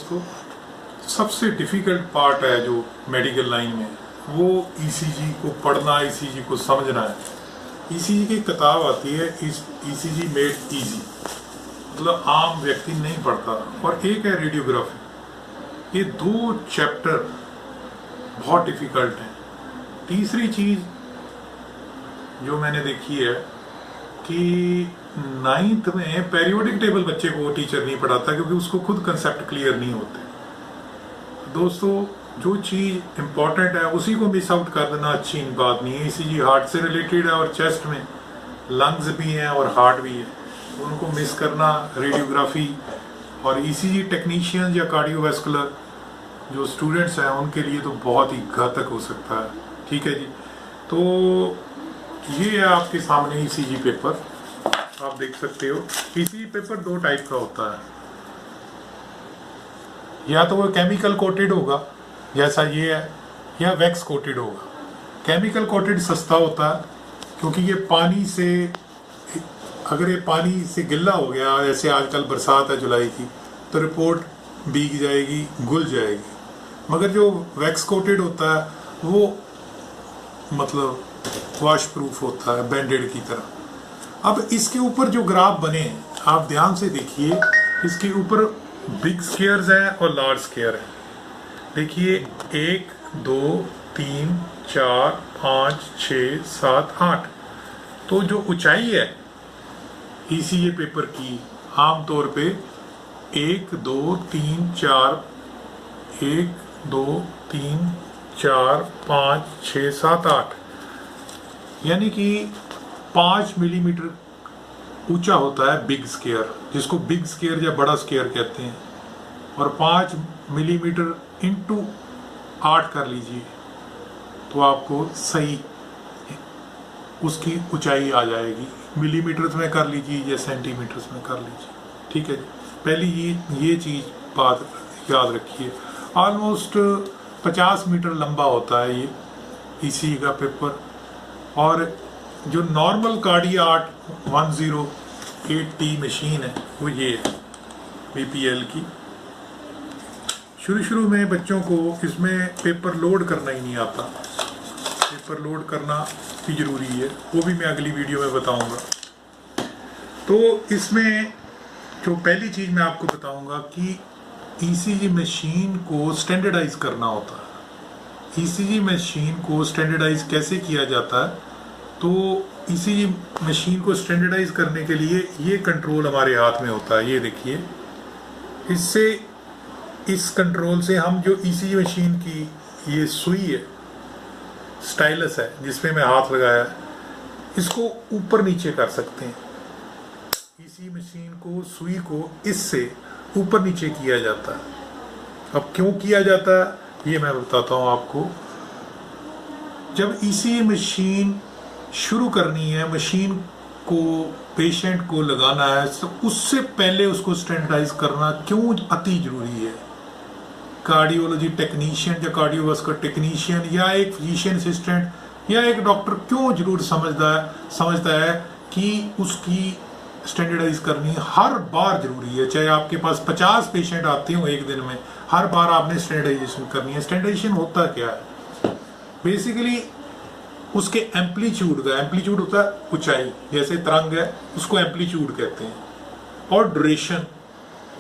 दोस्तों, सबसे difficult part है जो मेडिकल लाइन में, वो ईसीजी को पढ़ना, ईसीजी को समझना है। ईसीजी की किताब आती है ईसीजी मेड इजी, मतलब आम व्यक्ति नहीं पढ़ता। और एक है रेडियोग्राफी। ये दो चैप्टर बहुत डिफ़िकल्ट हैं। तीसरी चीज़ जो मैंने देखी है कि 9th में पेरियोडिक टेबल बच्चे को टीचर नहीं पढ़ाता, क्योंकि उसको खुद कंसेप्ट क्लियर नहीं होते। दोस्तों, जो चीज़ इम्पोर्टेंट है उसी को मिस आउट कर देना अच्छी बात नहीं है। ईसीजी हार्ट से रिलेटेड है और चेस्ट में लंग्स भी हैं और हार्ट भी है, तो उनको मिस करना। रेडियोग्राफी और ईसीजी टेक्नीशियन या कार्डियोवैस्कुलर जो स्टूडेंट्स हैं उनके लिए तो बहुत ही घातक हो सकता है। ठीक है जी, तो ये है आपके सामने ईसीजी पेपर, आप देख सकते हो। ईसीजी पेपर दो टाइप का होता है, या तो वो केमिकल कोटेड होगा जैसा ये है, या वैक्स कोटेड होगा। केमिकल कोटेड सस्ता होता है, क्योंकि ये पानी से, अगर ये पानी से गिल्ला हो गया, जैसे आजकल बरसात है जुलाई की, तो रिपोर्ट भीग जाएगी, घुल जाएगी। मगर जो वैक्स कोटेड होता है वो मतलब वॉश प्रूफ होता है, बैंडेड की तरह। अब इसके ऊपर जो ग्राफ बने हैं, आप ध्यान से देखिए, इसके ऊपर बिग स्केयर्स हैं और लार्ज स्केयर है। देखिए 1 2 3 4 5 6 7 8। तो जो ऊंचाई है ईसीजी पेपर की आमतौर पे 1 2 3 4 1 2 3 4 5 6 7 8, यानी कि 5 मिलीमीटर ऊंचा होता है बिग स्केयर, जिसको बिग स्केयर या बड़ा स्केयर कहते हैं। और 5 मिलीमीटर इंटू 8 कर लीजिए, तो आपको सही उसकी ऊंचाई आ जाएगी। मिलीमीटर्स में कर लीजिए या सेंटीमीटर्स में कर लीजिए। ठीक है जी, पहली ये चीज़ बात याद रखिए। ऑलमोस्ट 50 मीटर लंबा होता है ये ईसीजी का पेपर। और जो नॉर्मल कार्डियाक 108T मशीन है वो ये है बीपीएल की। शुरू में बच्चों को इसमें पेपर लोड करना ही नहीं आता। पेपर लोड करना भी ज़रूरी है, वो भी मैं अगली वीडियो में बताऊंगा। तो इसमें जो पहली चीज़ मैं आपको बताऊंगा कि ईसीजी मशीन को स्टैंडर्डाइज करना होता है। ईसीजी मशीन को स्टैंडर्डाइज कैसे किया जाता है? तो ईसीजी मशीन को स्टैंडर्डाइज करने के लिए ये कंट्रोल हमारे हाथ में होता है। ये देखिए, इससे, इस कंट्रोल से हम जो ईसीजी मशीन की ये सुई है, स्टाइलस है जिसमें मैं हाथ लगाया, इसको ऊपर नीचे कर सकते हैं। ईसीजी मशीन को, सुई को इससे ऊपर नीचे किया जाता है। अब क्यों किया जाता है ये मैं बताता हूँ आपको। जब ईसीजी मशीन शुरू करनी है, मशीन को पेशेंट को लगाना है, तो उससे पहले उसको स्टैंडर्डाइज करना क्यों अति जरूरी है। कार्डियोलॉजी टेक्नीशियन या कार्डियोवास्कुलर टेक्नीशियन या एक फिजिशियन असिस्टेंट या एक डॉक्टर क्यों जरूर समझता है कि उसकी स्टैंडर्डाइज करनी हर बार जरूरी है। चाहे आपके पास 50 पेशेंट आते हो एक दिन में, हर बार आपने स्टैंडर्डाइजेशन करनी है। स्टैंडर्डाइजेशन होता क्या है? बेसिकली उसके एम्पलीट्यूड का, एम्पलीट्यूड होता है ऊंचाई, जैसे तरंग है उसको एम्पलीट्यूड कहते हैं, और ड्यूरेशन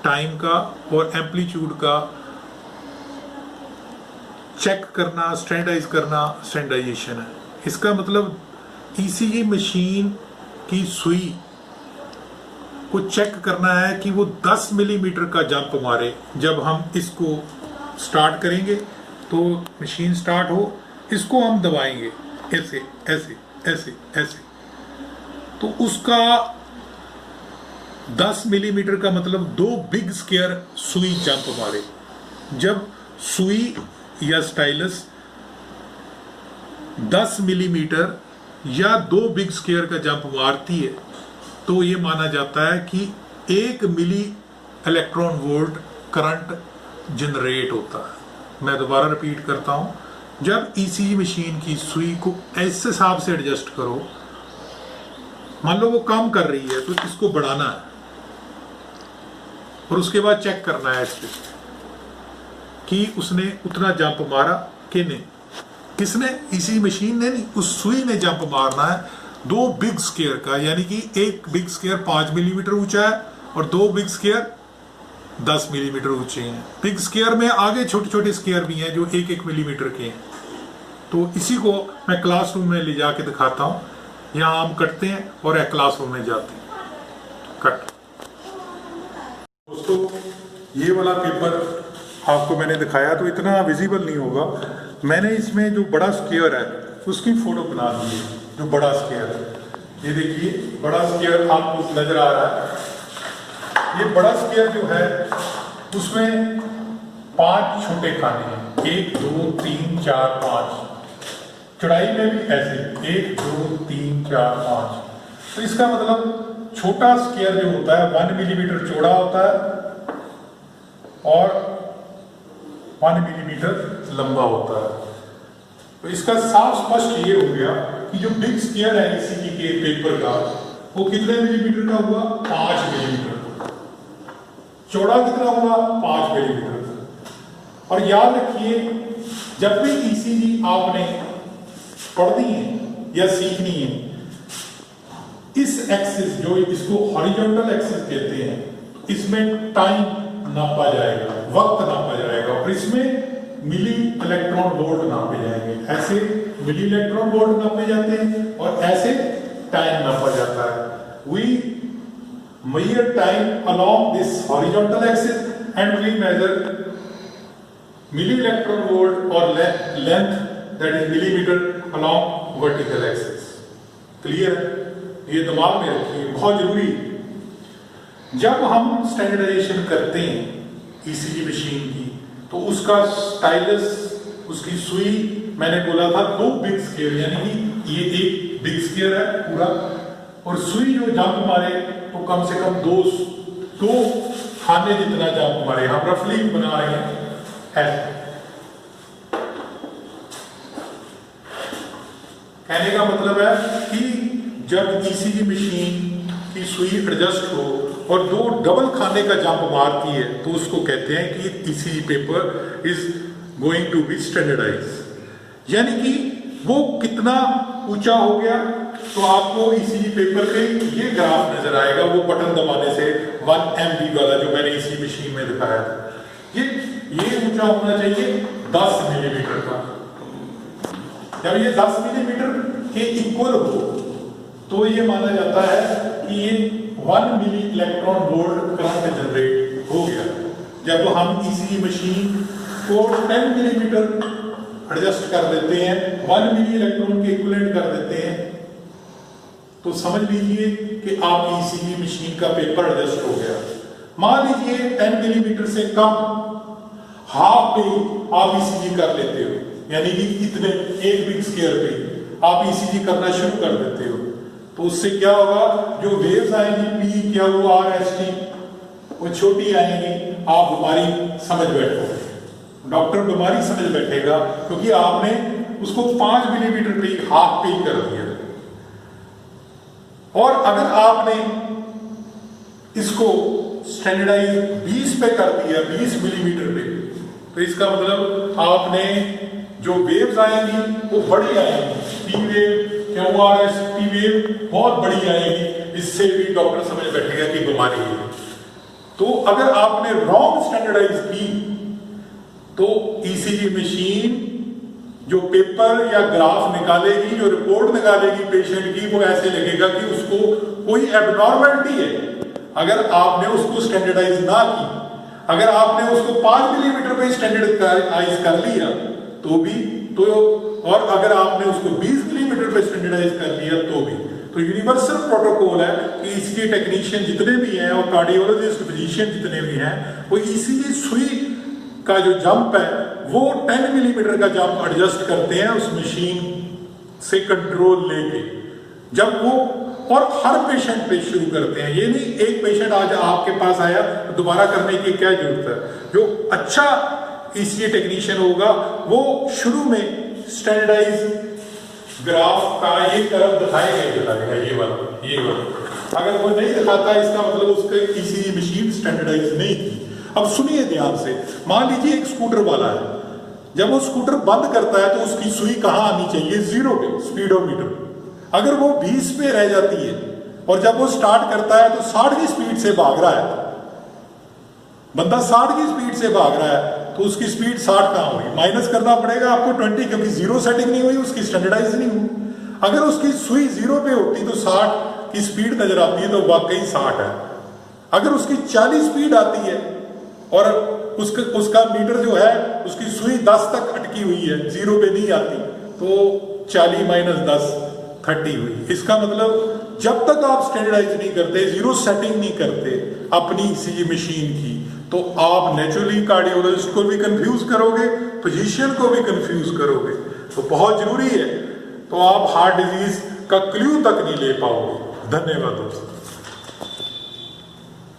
टाइम का और एम्पलीट्यूड का चेक करना, स्टैंडर्डाइज करना स्टैंडर्डाइजेशन है। इसका मतलब ईसीजी मशीन की सुई को चेक करना है कि वो 10 मिलीमीटर का जंप मारे। जब हम इसको स्टार्ट करेंगे तो मशीन स्टार्ट हो, इसको हम दबाएंगे ऐसे ऐसे ऐसे ऐसे, तो उसका 10 मिलीमीटर का मतलब 2 बिग स्केयर सुई जंप मारे। जब सुई या स्टाइलस 10 मिलीमीटर या 2 बिग स्केयर का जंप मारती है, तो ये माना जाता है कि 1 milli electron volt current generate होता है। मैं दोबारा रिपीट करता हूं, जब ईसीजी मशीन की सुई को ऐसे हिसाब से एडजस्ट करो, मान लो वो काम कर रही है तो इसको बढ़ाना है और उसके बाद चेक करना है इस पे। कि उसने उतना जंप मारा कि नहीं। किसने? इसी मशीन ने नहीं, उस सुई ने जंप मारना है 2 बिग स्केयर का, यानी कि एक बिग स्केयर 5 मिलीमीटर ऊंचा है और 2 बिग स्केयर 10 मिलीमीटर ऊंचे हैं। बिग स्केयर में आगे छोटे छोटे स्केयर भी हैं जो 1-1 मिलीमीटर के हैं। तो इसी को मैं क्लासरूम में ले जाके दिखाता हूँ। यहाँ हम कटते हैं और एक क्लासरूम में जाते हैं। कट। दोस्तों, ये वाला पेपर आपको मैंने दिखाया तो इतना विजिबल नहीं होगा। मैंने इसमें जो बड़ा स्केयर है उसकी फोटो बना दी है, जो बड़ा स्केयर है। ये देखिए बड़ा स्केयर आपको नजर आ रहा है। ये बड़ा स्केयर जो है उसमें 5 छोटे खाने हैं, 1 2 3 4 5। चौड़ाई में भी ऐसे 1 2 3 4 5। तो इसका मतलब छोटा स्केयर जो होता है 1 मिलीमीटर चौड़ा होता है और 1 मिलीमीटर लंबा होता है। तो इसका साफ स्पष्ट ये हो गया कि जो बिग स्केयर है ईसीजी के पेपर का वो कितने मिलीमीटर का हुआ? 5 मिलीमीटर। चौड़ा कितना हुआ? 5 मिलीमीटर। और याद रखिए, जब भी ईसीजी आपने पढ़नी है या सीखनी है, इस एक्सिस जो इसको हॉरिजॉन्टल एक्सिस कहते हैं, इसमें टाइम नापा जाएगा, वक्त नापा जाएगा और इसमें मिली इलेक्ट्रॉन वोल्ट नापे जाएंगे। ऐसे मिली इलेक्ट्रॉन वोल्ट नापे जाते हैं और ऐसे टाइम नापा जाता है। We measure time along this horizontal axis and we measure milli electron volt और length that is millimetre along vertical axis. Clear है? ये दिमाग में रखिए, बहुत जरूरी है। जब हम स्टैंडर्डाइजेशन करते हैं ईसीजी मशीन की तो उसका स्टाइलस, उसकी सुई, मैंने बोला था 2 बिग स्केयर, यानी कि ये एक बिग स्केयर है पूरा और सुई जो जंप मारे तो कम से कम 2 खाने जितना जंप मारे। हम रफली बना रहे हैं ऐसे। कहने का मतलब है कि जब ईसीजी मशीन की सुई एडजस्ट हो और 2 डबल खाने का जंप मारती है तो उसको कहते हैं कि ECG paper is going to be standardise. यानी कि वो कितना ऊंचा हो गया तो आपको ईसीजी पेपर पे ये ग्राफ नजर आएगा, वो बटन दबाने से 1 MB वाला जो मैंने इसी मशीन में दिखाया था। ये ऊंचा होना चाहिए 10 मिलीमीटर का। जब ये 10 मिलीमीटर के इक्वल हो तो ये माना जाता है कि ये 1 milli electron volt current generate हो गया। जब हम ईसीजी मशीन को 10 मिलीमीटर एडजस्ट कर देते हैं, 1 मिली इलेक्ट्रॉन के इक्विवेलेंट कर देते हैं, तो समझ लीजिए कि आपकी ईसीजी मशीन का पेपर एडजस्ट हो गया। मान लीजिए 10 मिलीमीटर से कम हाफ पे आप ईसीजी कर लेते हो, यानी कि इतने एक बिग स्केयर पे आप ईसीजी करना शुरू कर देते हो, तो उससे क्या होगा? जो वेव्स आएंगी पी क्या वो आर एस टी वो छोटी आएंगी। आप बीमारी समझ बैठोगे, डॉक्टर बीमारी समझ बैठेगा क्योंकि आपने उसको 5 मिलीमीटर पे हाफ पे कर दिया। और अगर आपने इसको स्टैंडर्डाइज 20 पे कर दिया, 20 मिलीमीटर पे, तो इसका मतलब आपने जो वेव्स आएंगी वो बड़ी आएंगी, P wave QRS P wave बहुत बड़ी आएगी। इससे भी डॉक्टर समझ बैठेगा कि बीमारी है। तो अगर आपने रॉन्ग स्टैंडर्डाइज की तो ईसीजी मशीन जो पेपर या ग्राफ निकालेगी, जो रिपोर्ट निकालेगी पेशेंट की, वो ऐसे लगेगा कि उसको कोई एबनॉर्मलिटी है। अगर आपने उसको स्टैंडर्डाइज ना की, अगर आपने उसको 5 मिलीमीटर पे स्टैंडर्डाइज कर लिया तो भी तो, और अगर आपने उसको 20 मिलीमीटर पे स्टैंडर्डाइज कर लिया तो भी, तो यूनिवर्सल प्रोटोकॉल है कि ईसीजी टेक्नीशियन जितने भी हैं और कार्डियोलॉजिस्ट फिजिशियन जितने भी हैं, वो ईसीजी सुई का जो जंप है वो 10 मिलीमीटर का जंप एडजस्ट करते हैं उस मशीन से कंट्रोल लेके। जब वो और हर पेशेंट पे शुरू करते हैं, ये नहीं एक पेशेंट आज आपके पास आया तो दोबारा करने की क्या जरूरत है। जो अच्छा ईसीजी टेक्नीशियन होगा वो शुरू में स्टैंडर्डाइज ग्राफ का ये कर्व दिखाएगा, ये वाला। अगर वो नहीं दिखाता इसका मतलब उसका ईसीजी मशीन स्टैंडर्डाइज नहीं थी। अब सुनिए ध्यान से, मान लीजिए एक स्कूटर वाला है, जब वो स्कूटर बंद करता है तो उसकी सुई कहां आनी चाहिए? 0 पे, स्पीडोमीटर। अगर वो 20 पे रह जाती है और जब वो स्टार्ट करता है तो 60 की स्पीड से भाग रहा है, बंदा 60 की स्पीड से भाग रहा है, तो उसकी स्पीड 60 कहां होगी? माइनस करना पड़ेगा आपको 20, क्योंकि 0 सेटिंग नहीं हुई, उसकी स्टैंडर्डाइज नहीं हुई। अगर उसकी सुई 0 पे होती तो 60 की स्पीड नजर आती है, तो वाकई 60 है। अगर उसकी 40 स्पीड आती है और उसका मीटर जो है, उसकी सुई 10 तक अटकी हुई है, 0 पे नहीं आती, तो 40 माइनस 10 30 हुई। इसका मतलब जब तक आप स्टैंडर्डाइज नहीं करते, 0 सेटिंग नहीं करते अपनी ईसीजी मशीन की, तो आप नेचुरली कार्डियोलॉजिस्ट को भी कंफ्यूज करोगे, फिजिशियन को भी कंफ्यूज करोगे। तो बहुत जरूरी है, तो आप हार्ट डिजीज का क्लू तक नहीं ले पाओगे। धन्यवाद दोस्तों।